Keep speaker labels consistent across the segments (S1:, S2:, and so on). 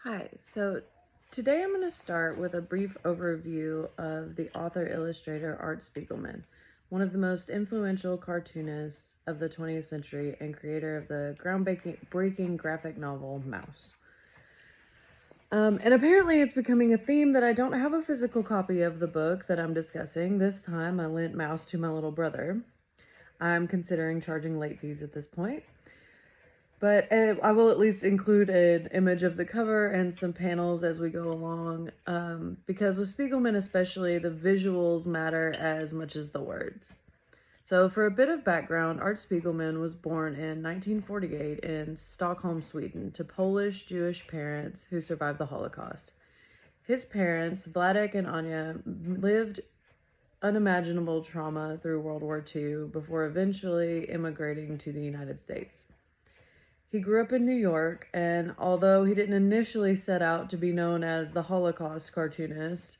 S1: Hi, so today I'm going to start with a brief overview of the author-illustrator Art Spiegelman, one of the most influential cartoonists of the 20th century and creator of the groundbreaking graphic novel Mouse. And apparently it's becoming a theme that I don't have a physical copy of the book that I'm discussing. This time I lent Mouse to my little brother. I'm considering charging late fees at this point. But I will at least include an image of the cover and some panels as we go along, because with Spiegelman especially, the visuals matter as much as the words. So for a bit of background, Art Spiegelman was born in 1948 in Stockholm, Sweden, to Polish Jewish parents who survived the Holocaust. His parents, Vladek and Anya, lived unimaginable trauma through World War II before eventually immigrating to the United States. He grew up in New York, and although he didn't initially set out to be known as the Holocaust cartoonist,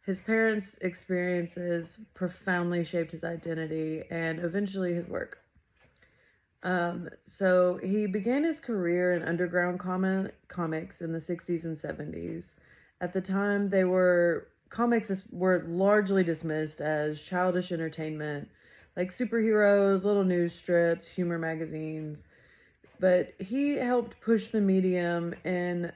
S1: his parents' experiences profoundly shaped his identity and eventually his work. So he began his career in underground comics in the 60s and 70s. At the time, comics were largely dismissed as childish entertainment, like superheroes, little news strips, humor magazines. But he helped push the medium in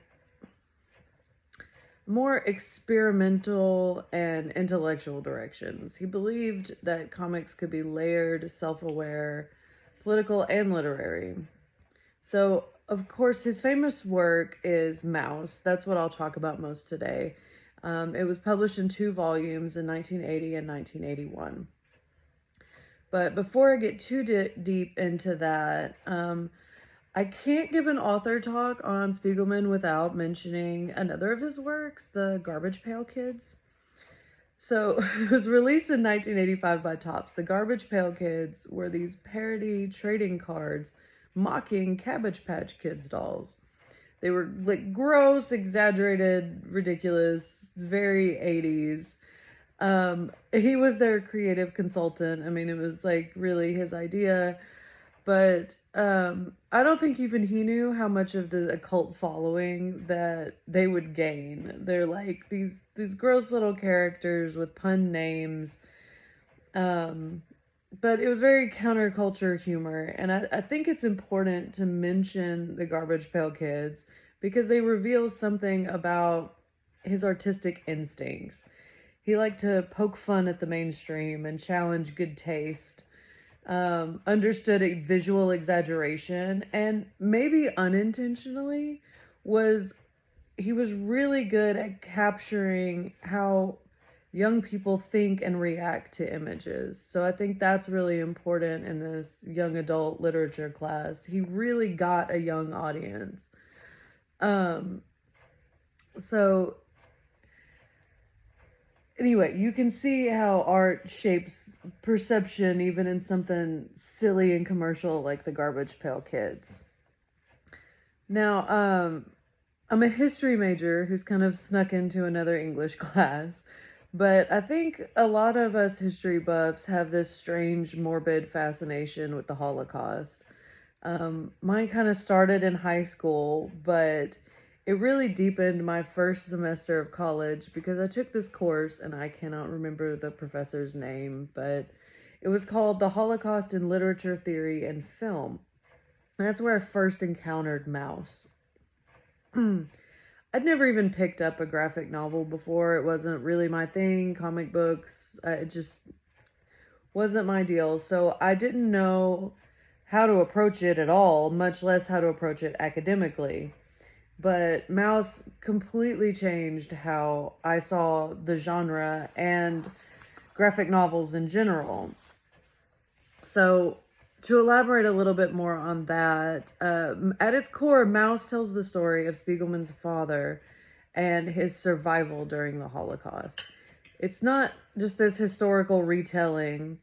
S1: more experimental and intellectual directions. He believed that comics could be layered, self-aware, political, and literary. So, of course, his famous work is Mouse. That's what I'll talk about most today. It was published in 2 volumes in 1980 and 1981. But before I get too deep into that, I can't give an author talk on Spiegelman without mentioning another of his works, The Garbage Pail Kids. So it was released in 1985 by Topps. The Garbage Pail Kids were these parody trading cards mocking Cabbage Patch Kids dolls. They were like gross, exaggerated, ridiculous, very 80s. He was their creative consultant. I mean, it was like really his idea. But I don't think even he knew how much of the occult following that they would gain. They're like these gross little characters with pun names. But it was very counterculture humor. And I think it's important to mention the Garbage Pail Kids because they reveal something about his artistic instincts. He liked to poke fun at the mainstream and challenge good taste. Understood a visual exaggeration, and maybe unintentionally he was really good at capturing how young people think and react to images. So I think that's really important in this young adult literature class. He really got a young audience. So anyway, you can see how art shapes perception even in something silly and commercial like the Garbage Pail Kids. Now, I'm a history major who's kind of snuck into another English class, but I think a lot of us history buffs have this strange, morbid fascination with the Holocaust. Mine kind of started in high school, but it really deepened my first semester of college because I took this course, and I cannot remember the professor's name, but it was called The Holocaust in Literature, Theory, and Film. And that's where I first encountered Mouse. I'd never even picked up a graphic novel before. It wasn't really my thing. Comic books, it just wasn't my deal. So I didn't know how to approach it at all, much less how to approach it academically. But Mouse completely changed how I saw the genre and graphic novels in general. So, to elaborate a little bit more on that, at its core, Mouse tells the story of Spiegelman's father and his survival during the Holocaust. It's not just this historical retelling,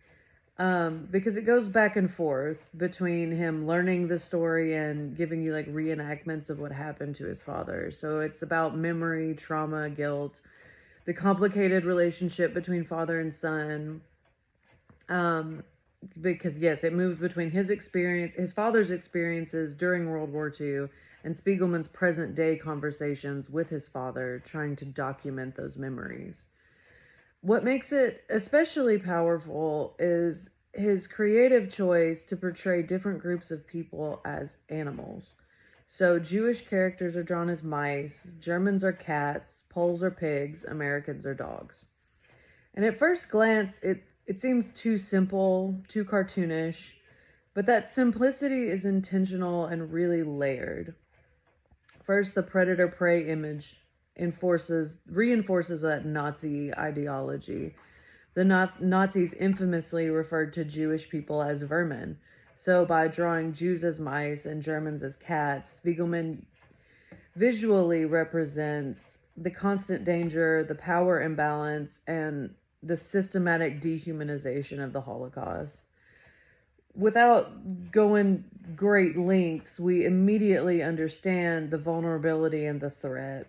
S1: because it goes back and forth between him learning the story and giving you like reenactments of what happened to his father. So it's about memory, trauma, guilt, the complicated relationship between father and son. because yes, it moves between his father's experiences during World War II, and Spiegelman's present day conversations with his father, trying to document those memories. What makes it especially powerful is his creative choice to portray different groups of people as animals. So Jewish characters are drawn as mice, Germans are cats, Poles are pigs, Americans are dogs. And at first glance, it seems too simple, too cartoonish, but that simplicity is intentional and really layered. First, the predator prey image reinforces that Nazi ideology. The Nazis infamously referred to Jewish people as vermin. So by drawing Jews as mice and Germans as cats, Spiegelman visually represents the constant danger, the power imbalance, and the systematic dehumanization of the Holocaust. Without going great lengths, we immediately understand the vulnerability and the threat.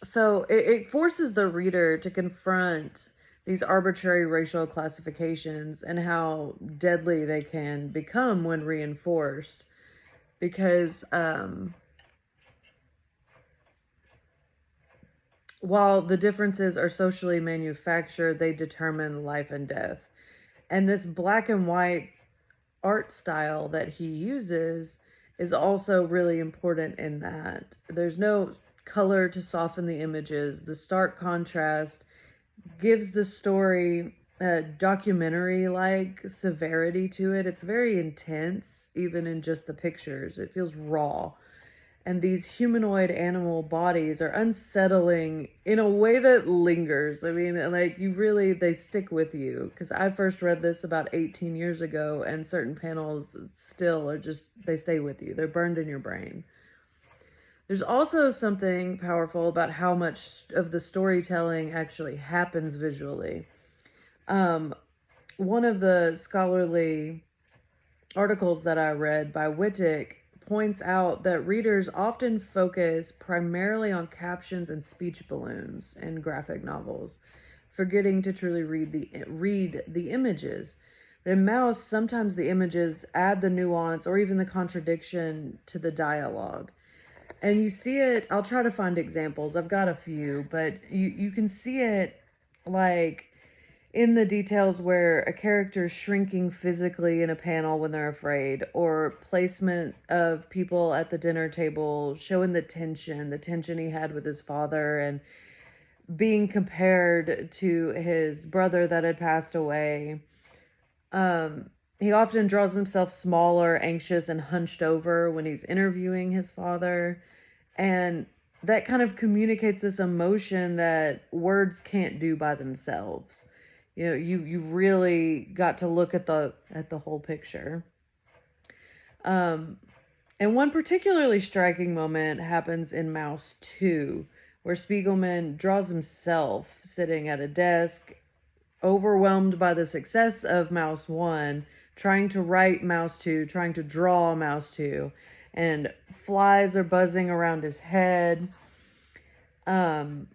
S1: So it forces the reader to confront these arbitrary racial classifications and how deadly they can become when reinforced. Because while the differences are socially manufactured, they determine life and death. And this black and white art style that he uses is also really important in that there's no color to soften the images. The stark contrast gives the story a documentary-like severity to it. It's very intense, even in just the pictures. It feels raw. And these humanoid animal bodies are unsettling in a way that lingers. I mean, like, they stick with you. Because I first read this about 18 years ago, and certain panels still they stay with you. They're burned in your brain. There's also something powerful about how much of the storytelling actually happens visually. One of the scholarly articles that I read by Wittig points out that readers often focus primarily on captions and speech balloons in graphic novels, forgetting to truly read the images. But in Mouse, sometimes the images add the nuance or even the contradiction to the dialogue. And you see it, I'll try to find examples. I've got a few, but you can see it like in the details where a character is shrinking physically in a panel when they're afraid, or placement of people at the dinner table showing the tension he had with his father, and being compared to his brother that had passed away. He often draws himself smaller, anxious, and hunched over when he's interviewing his father. And that kind of communicates this emotion that words can't do by themselves. You know, you really got to look at the whole picture. And one particularly striking moment happens in Mouse 2, where Spiegelman draws himself sitting at a desk, overwhelmed by the success of Mouse 1, trying to write Mouse 2, trying to draw Mouse 2, and flies are buzzing around his head. And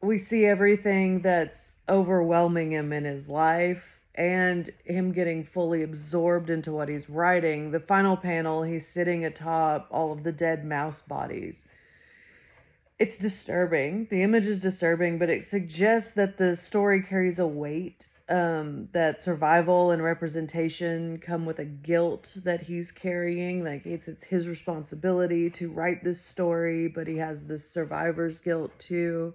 S1: we see everything that's overwhelming him in his life and him getting fully absorbed into what he's writing. The final panel, he's sitting atop all of the dead mouse bodies. It's disturbing. The image is disturbing, but it suggests that the story carries a weight, that survival and representation come with a guilt that he's carrying. Like it's his responsibility to write this story, but he has this survivor's guilt too.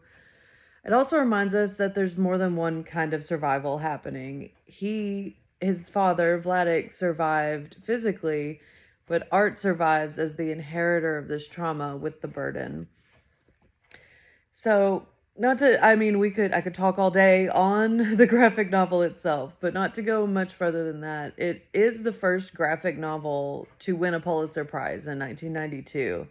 S1: It also reminds us that there's more than one kind of survival happening. His father, Vladek, survived physically, but Art survives as the inheritor of this trauma with the burden. So, I could talk all day on the graphic novel itself, but not to go much further than that. It is the first graphic novel to win a Pulitzer Prize in 1992.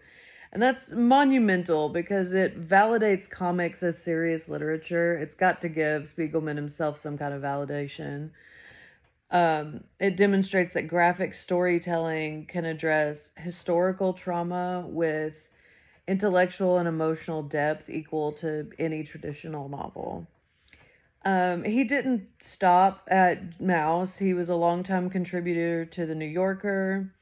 S1: And that's monumental because it validates comics as serious literature. It's got to give Spiegelman himself some kind of validation. It demonstrates that graphic storytelling can address historical trauma with intellectual and emotional depth equal to any traditional novel. He didn't stop at Mouse. He was a longtime contributor to The New Yorker,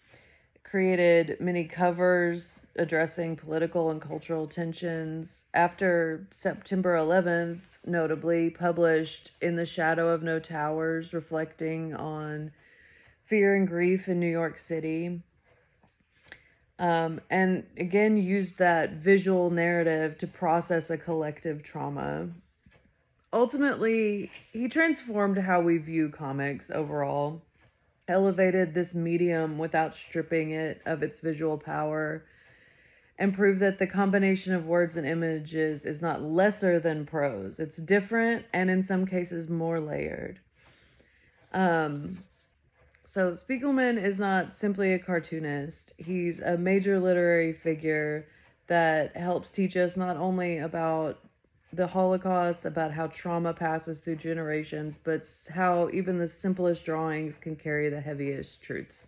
S1: created many covers addressing political and cultural tensions. After September 11th, notably, published In the Shadow of No Towers, reflecting on fear and grief in New York City. And again, used that visual narrative to process a collective trauma. Ultimately, he transformed how we view comics overall, elevated this medium without stripping it of its visual power, and proved that the combination of words and images is not lesser than prose. It's different and in some cases more layered. So Spiegelman is not simply a cartoonist. He's a major literary figure that helps teach us not only about the Holocaust, about how trauma passes through generations, but how even the simplest drawings can carry the heaviest truths.